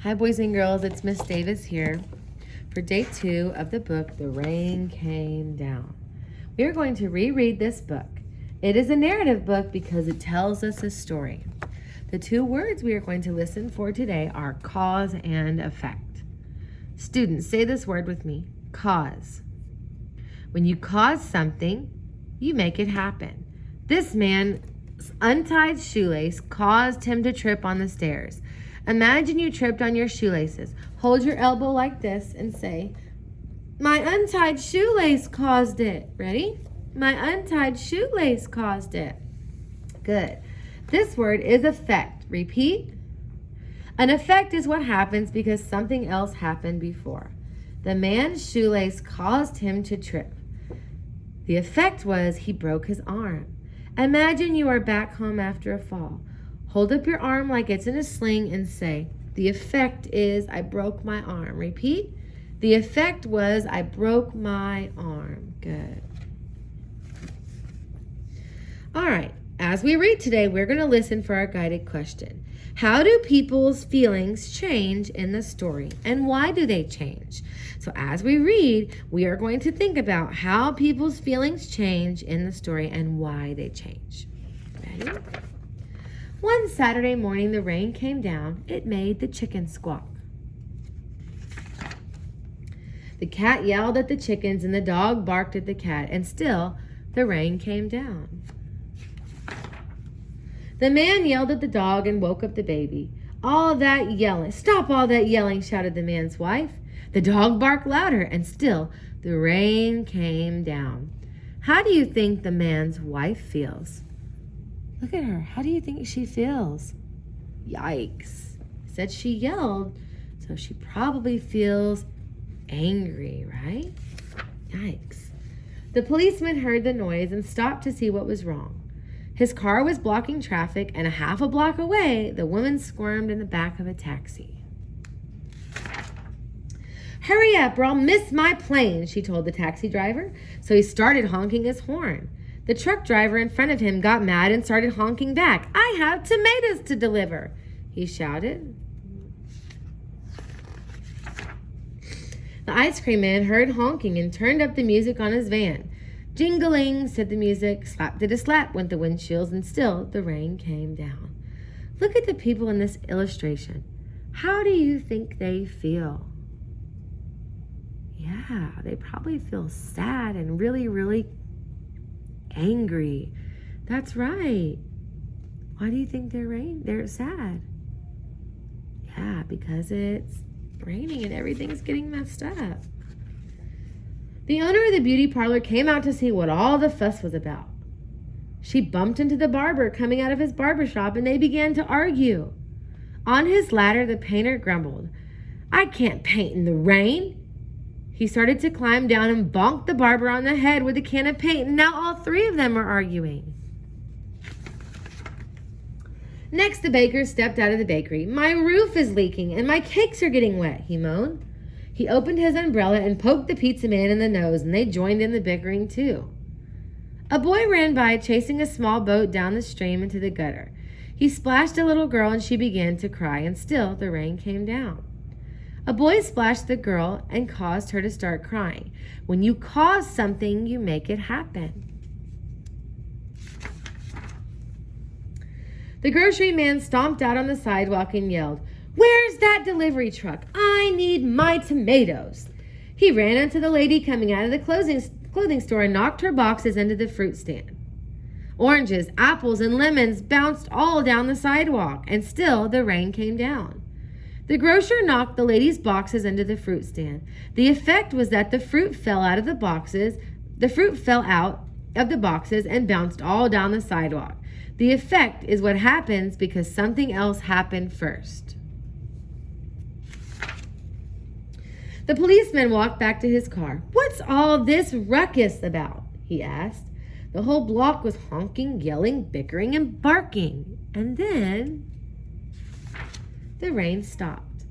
Hi, boys and girls. It's Miss Davis here for day 2 of the book, The Rain Came Down. We are going to reread this book. It is a narrative book because it tells us a story. The 2 words we are going to listen for today are cause and effect. Students, say this word with me, cause. When you cause something, you make it happen. This man's untied shoelace caused him to trip on the stairs. Imagine you tripped on your shoelaces. Hold your elbow like this and say, my untied shoelace caused it. Ready? My untied shoelace caused it. Good. This word is effect. Repeat. An effect is what happens because something else happened before. The man's shoelace caused him to trip. The effect was he broke his arm. Imagine you are back home after a fall. Hold up your arm like it's in a sling and say, the effect is I broke my arm. Repeat. The effect was I broke my arm. Good. All right. As we read today, we're going to listen for our guided question. How do people's feelings change in the story, and why do they change? So as we read, we are going to think about how people's feelings change in the story and why they change. Ready? One Saturday morning, the rain came down. It made the chickens squawk. The cat yelled at the chickens, and the dog barked at the cat, and still the rain came down. The man yelled at the dog and woke up the baby. All that yelling. Stop all that yelling, shouted the man's wife. The dog barked louder, and still the rain came down. How do you think the man's wife feels? Look at her. How do you think she feels? Yikes. Said she yelled, so she probably feels angry, right? Yikes. The policeman heard the noise and stopped to see what was wrong. His car was blocking traffic, and a half a block away, the woman squirmed in the back of a taxi. Hurry up or I'll miss my plane, she told the taxi driver. So he started honking his horn. The truck driver in front of him got mad and started honking back. I have tomatoes to deliver, he shouted. The ice cream man heard honking and turned up the music on his van. Jingling, said the music. Slap did a slap went the windshields, and still the rain came down. Look at the people in this illustration. How do you think they feel? Yeah, they probably feel sad and really, really angry. That's right. Why do you think they're sad? Yeah, because it's raining and everything's getting messed up. The owner of the beauty parlor came out to see what all the fuss was about. She bumped into the barber coming out of his barber shop, and they began to argue. On his ladder, the painter grumbled, I can't paint in the rain. He started to climb down and bonked the barber on the head with a can of paint, and now all 3 of them are arguing. Next, the baker stepped out of the bakery. My roof is leaking, and my cakes are getting wet, he moaned. He opened his umbrella and poked the pizza man in the nose, and they joined in the bickering too. A boy ran by, chasing a small boat down the stream into the gutter. He splashed a little girl, and she began to cry, and still the rain came down. A boy splashed the girl and caused her to start crying. When you cause something, you make it happen. The grocery man stomped out on the sidewalk and yelled, Where's that delivery truck? I need my tomatoes. He ran into the lady coming out of the clothing store and knocked her boxes into the fruit stand. Oranges, apples, and lemons bounced all down the sidewalk, and still the rain came down. The grocer knocked the lady's boxes into the fruit stand. The effect was that the fruit fell out of the boxes. The fruit fell out of the boxes and bounced all down the sidewalk. The effect is what happens because something else happened first. The policeman walked back to his car. What's all this ruckus about? He asked. The whole block was honking, yelling, bickering, and barking. And then the rain stopped,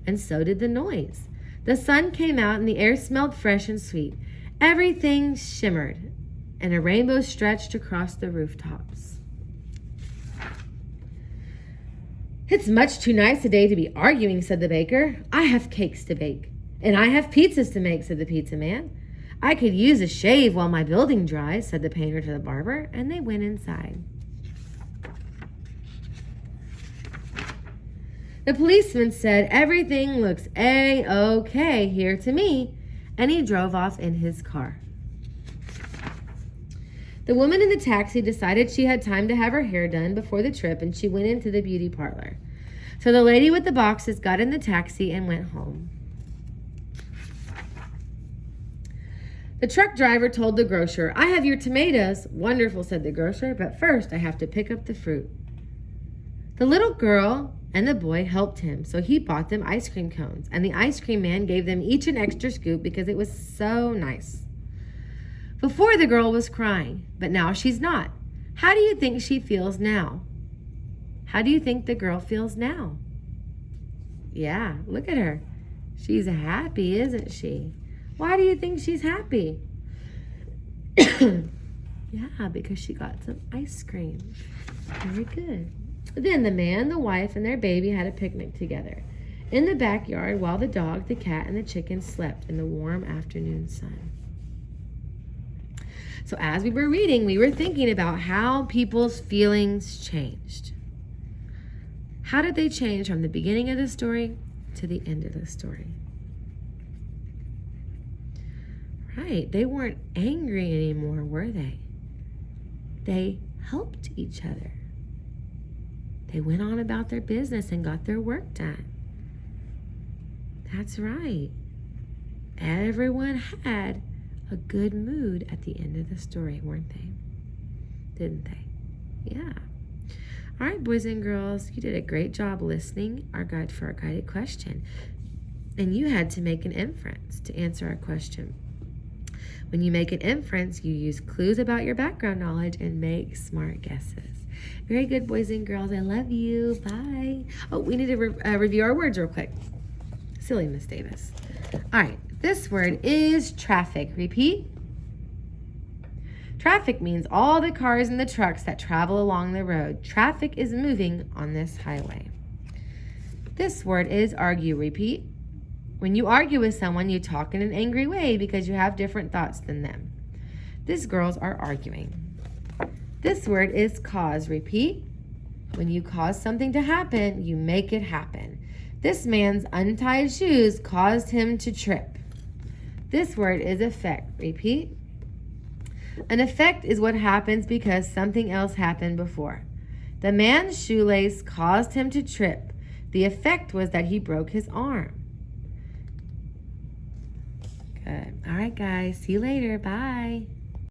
and so did the noise. The sun came out, and the air smelled fresh and sweet. Everything shimmered, and a rainbow stretched across the rooftops. "It's much too nice a day to be arguing," said the baker. "I have cakes to bake." "And I have pizzas to make," said the pizza man. "I could use a shave while my building dries," said the painter to the barber, and they went inside. The policeman said, "Everything looks A-OK here to me," and he drove off in his car. The woman in the taxi decided she had time to have her hair done before the trip, and she went into the beauty parlor. So the lady with the boxes got in the taxi and went home. The truck driver told the grocer, "I have your tomatoes." "Wonderful," said the grocer, "but first I have to pick up the fruit." The little girl and the boy helped him, so he bought them ice cream cones, and the ice cream man gave them each an extra scoop because it was so nice. Before, the girl was crying, but now she's not. How do you think she feels now? How do you think the girl feels now? Yeah, look at her. She's happy, isn't she? Why do you think she's happy? Yeah, because she got some ice cream. Very good. Then the man, the wife, and their baby had a picnic together in the backyard while the dog, the cat, and the chicken slept in the warm afternoon sun. So as we were reading, we were thinking about how people's feelings changed. How did they change from the beginning of the story to the end of the story? Right, they weren't angry anymore, were they? They helped each other. They went on about their business and got their work done. That's right. Everyone had a good mood at the end of the story, weren't they? Didn't they? Yeah. All right, boys and girls, you did a great job listening our guided question. And you had to make an inference to answer our question. When you make an inference, you use clues about your background knowledge and make smart guesses. Very good, boys and girls. I love you. Bye. Oh, we need to review our words real quick. Silly Miss Davis. All right. This word is traffic. Repeat. Traffic means all the cars and the trucks that travel along the road. Traffic is moving on this highway. This word is argue. Repeat. When you argue with someone, you talk in an angry way because you have different thoughts than them. These girls are arguing. This word is cause. Repeat. When you cause something to happen, you make it happen. This man's untied shoes caused him to trip. This word is effect. Repeat. An effect is what happens because something else happened before. The man's shoelace caused him to trip. The effect was that he broke his arm. Good. All right, guys. See you later. Bye.